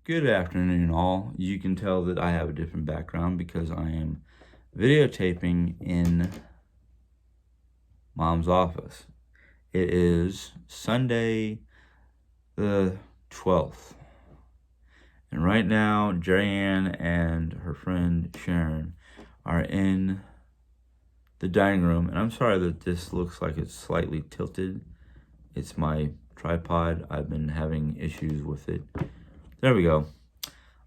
Good afternoon, all. You can tell that I have a different background because I am videotaping in Mom's office. It is Sunday the 12th. And right now, Jerry-Ann and her friend Sharon are in the dining room. And I'm sorry that this looks like it's slightly tilted. It's my tripod. I've been having issues with it. There we go.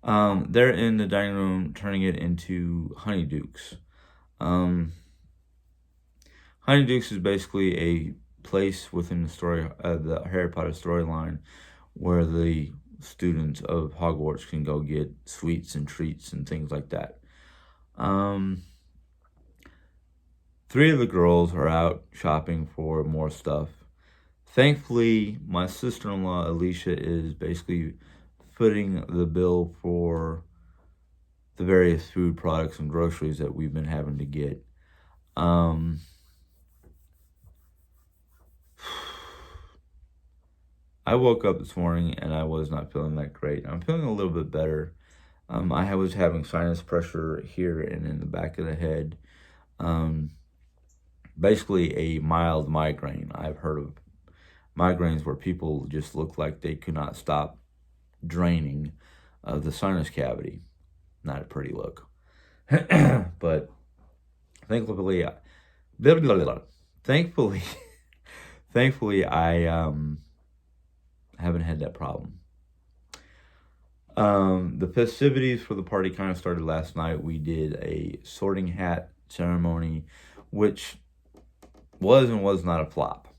They're in the dining room turning it into Honeydukes. Honeydukes is basically a place within the Harry Potter storyline where the students of Hogwarts can go get sweets and treats and things like that. 3 of the girls are out shopping for more stuff. Thankfully, my sister-in-law, Alicia, is basically footing the bill for the various food products and groceries that we've been having to get. I woke up this morning and I was not feeling that great. I'm feeling a little bit better. I was having sinus pressure here and in the back of the head. Basically a mild migraine. I've heard of migraines where people just look like they could not stop draining the sinus cavity. Not a pretty look. But thankfully, I haven't had that problem. The festivities for the party kind of started last night. We did a sorting hat ceremony, which was and was not a flop.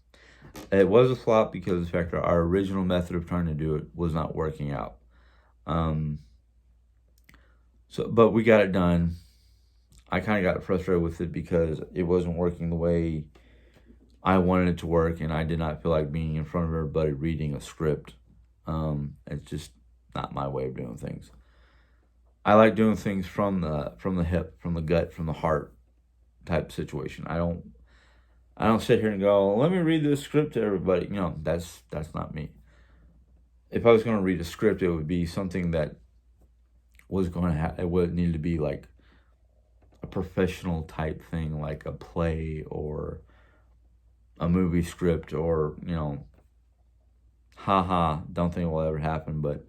It was a flop because of the fact that our original method of trying to do it was not working out. But we got it done. I kind of got frustrated with it because it wasn't working the way I wanted it to work, and I did not feel like being in front of everybody reading a script. It's just not my way of doing things. I like doing things from the hip, from the gut, from the heart type situation. I don't sit here and go, let me read this script to everybody. That's not me. If I was going to read a script, it would be something that was going to it would need to be like a professional type thing, like a play or a movie script, or don't think it will ever happen. But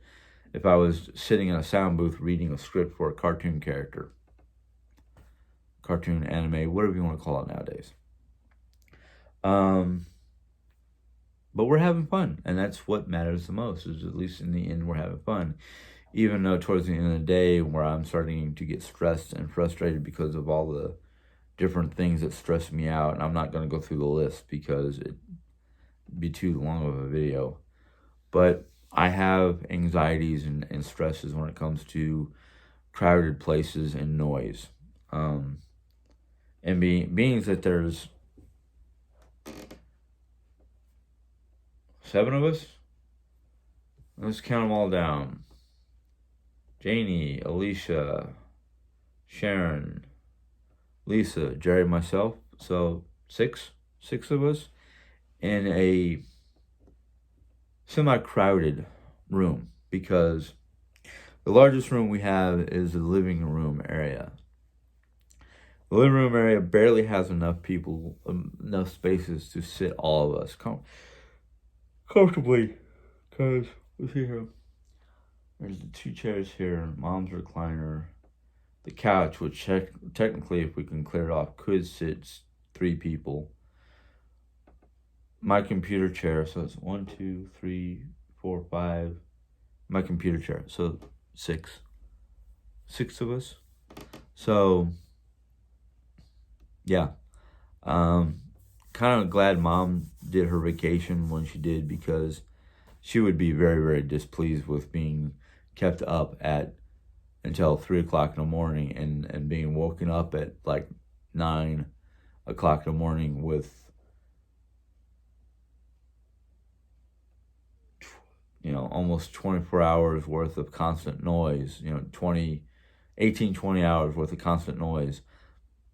if I was sitting in a sound booth reading a script for a cartoon character, cartoon, anime, whatever you want to call it nowadays. But we're having fun, and that's what matters the most, is at least in the end we're having fun. Even though towards the end of the day where I'm starting to get stressed and frustrated because of all the different things that stress me out, and I'm not going to go through the list because it'd be too long of a video. But I have anxieties and stresses when it comes to crowded places and noise. And being that there's 7 of us, let's count them all down. Janie, Alicia, Sharon, Lisa, Jerry, myself. So 6 of us in a semi-crowded room, because the largest room we have is the living room area. The living room area barely has enough people, enough spaces to sit all of us comfortably. Because, let's see here. There's the 2 chairs here, Mom's recliner, the couch, which technically, if we can clear it off, could sit 3 people. My computer chair, so it's 1, 2, 3, 4, 5. My computer chair, so 6 of us. So yeah, kind of glad Mom did her vacation when she did, because she would be very, very displeased with being kept up until 3 o'clock in the morning and being woken up at like 9 o'clock in the morning with almost 24 hours worth of constant noise, 20 hours worth of constant noise.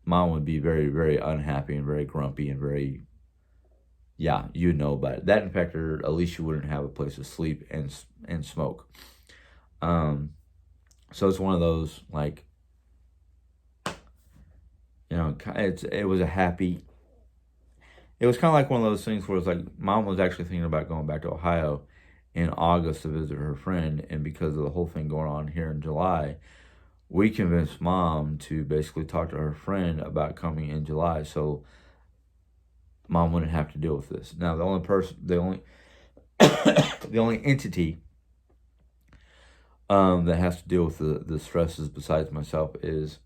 Mom would be very, very unhappy and very grumpy and very, you'd know about it. That, in fact, Alicia wouldn't have a place to sleep and smoke. So it's one of those, like, it was a happy. It was kind of like one of those things where it's like mom was actually thinking about going back to Ohio in August to visit her friend, and because of the whole thing going on here in July, we convinced mom to basically talk to her friend about coming in July, so mom wouldn't have to deal with this. Now, the only entity that has to deal with the stresses besides myself is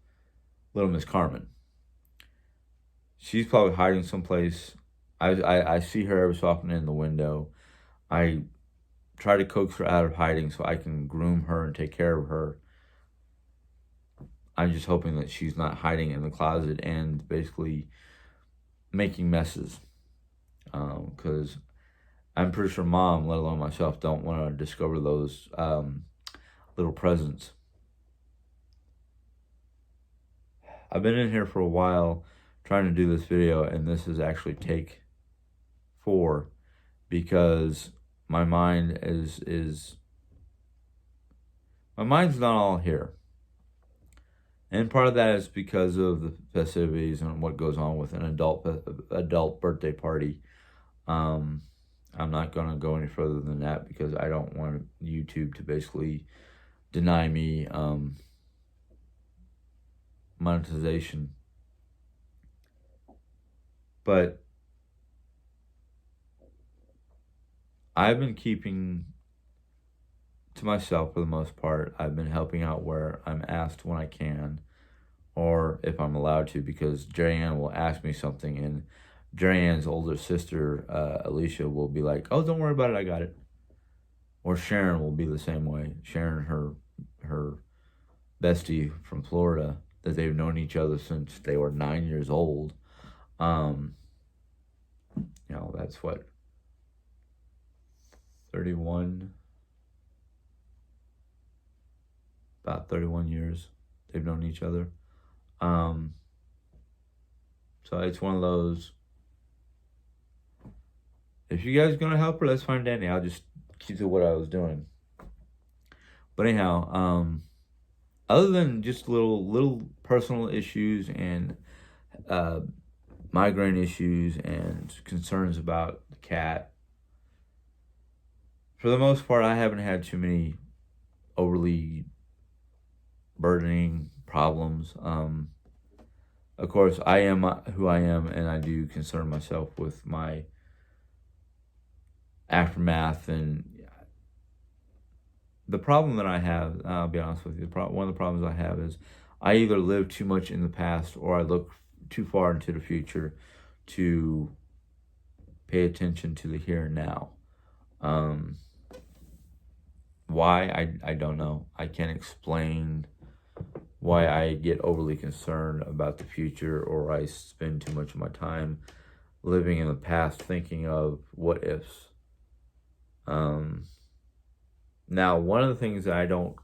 little Miss Carmen. She's probably hiding someplace. I see her every so often in the window. I try to coax her out of hiding so I can groom her and take care of her. I'm just hoping that she's not hiding in the closet and basically making messes. Because I'm pretty sure mom, let alone myself, don't want to discover those little presents. I've been in here for a while trying to do this video, and this is actually take 4 because my mind my mind's not all here. And part of that is because of the festivities and what goes on with an adult birthday party. I'm not going to go any further than that because I don't want YouTube to basically deny me monetization. But I've been keeping to myself for the most part. I've been helping out where I'm asked when I can, or if I'm allowed to, because Jerry-Ann will ask me something, and Jerry-Ann's older sister, Alicia, will be like, "Oh, don't worry about it, I got it." Or Sharon will be the same way. Sharon, her bestie from Florida, that they've known each other since they were 9 years old. That's what, 31, about 31 years they've known each other. So it's one of those, if you guys are gonna help her, that's fine, Danny. I'll just keep to what I was doing. But anyhow, other than just little personal issues and migraine issues and concerns about the cat, for the most part, I haven't had too many overly burdening problems. Of course, I am who I am, and I do concern myself with my aftermath. And the problem that I have, I'll be honest with you, one of the problems I have is I either live too much in the past or I look too far into the future to pay attention to the here and now. Why, I don't know. I can't explain why I get overly concerned about the future, or I spend too much of my time living in the past thinking of what ifs. Now, one of the things that I don't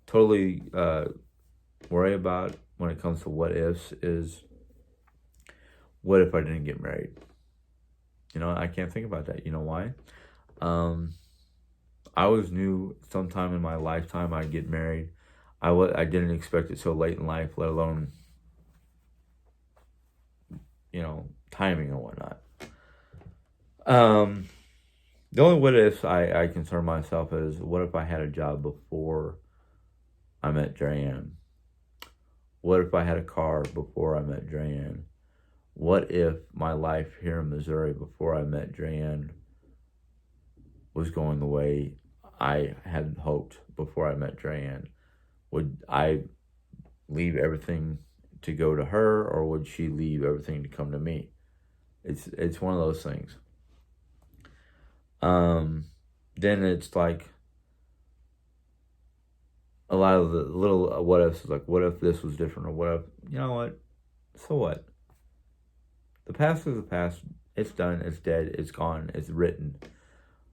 totally worry about when it comes to what ifs is, what if I didn't get married? I can't think about that. You know why? I always knew sometime in my lifetime I'd get married. I didn't expect it so late in life, let alone, timing and whatnot. The only what ifs I concern myself is, what if I had a job before I met Jerry-Ann? What if I had a car before I met Jerry-Ann? What if my life here in Missouri before I met Jerry-Ann was going the way I had hoped before I met Jerry-Ann? Would I leave everything to go to her, or would she leave everything to come to me? It's one of those things. Then it's like a lot of the little what ifs, like, what if this was different, or what if, you know what? So what? The past is the past. It's done. It's dead. It's gone. It's written.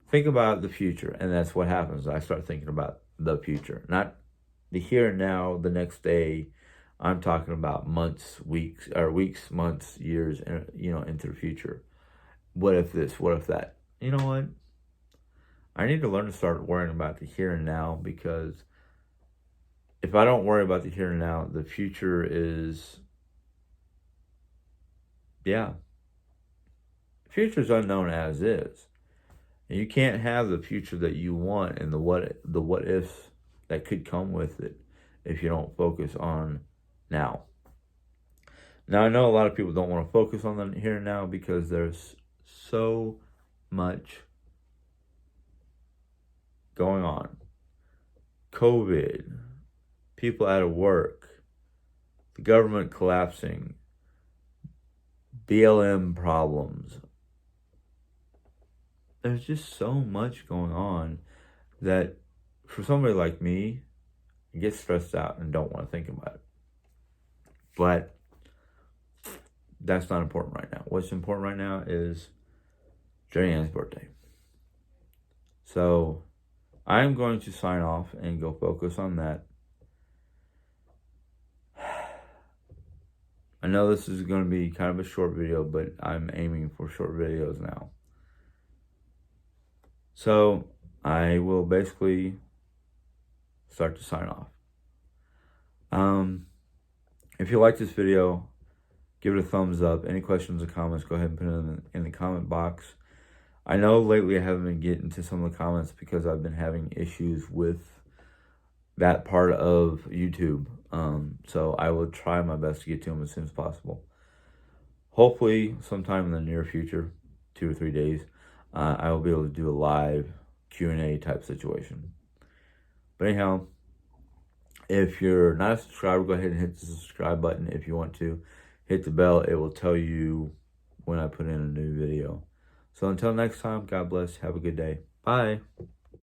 Think about the future, and that's what happens. I start thinking about the future, not the here and now, the next day. I'm talking about months, weeks, months, years, into the future. What if this? What if that? You know what? I need to learn to start worrying about the here and now, because if I don't worry about the here and now, the future is, yeah, the future is unknown as is. And you can't have the future that you want and the what ifs that could come with it if you don't focus on now. Now, I know a lot of people don't want to focus on the here and now because there's so much going on. COVID, people out of work, the government collapsing, BLM problems. There's just so much going on that for somebody like me, I get stressed out and don't want to think about it. But that's not important right now. What's important right now is Jenny Ann's birthday. So I'm going to sign off and go focus on that. I know this is going to be kind of a short video, but I'm aiming for short videos now. So I will basically start to sign off. If you like this video, give it a thumbs up. Any questions or comments, go ahead and put it in the comment box. I know lately I haven't been getting to some of the comments because I've been having issues with that part of YouTube. So I will try my best to get to them as soon as possible. Hopefully sometime in the near future, 2 or 3 days, I will be able to do a live Q&A type situation. But anyhow, if you're not a subscriber, go ahead and hit the subscribe button. If you want to, hit the bell. It will tell you when I put in a new video. So until next time, God bless. Have a good day. Bye.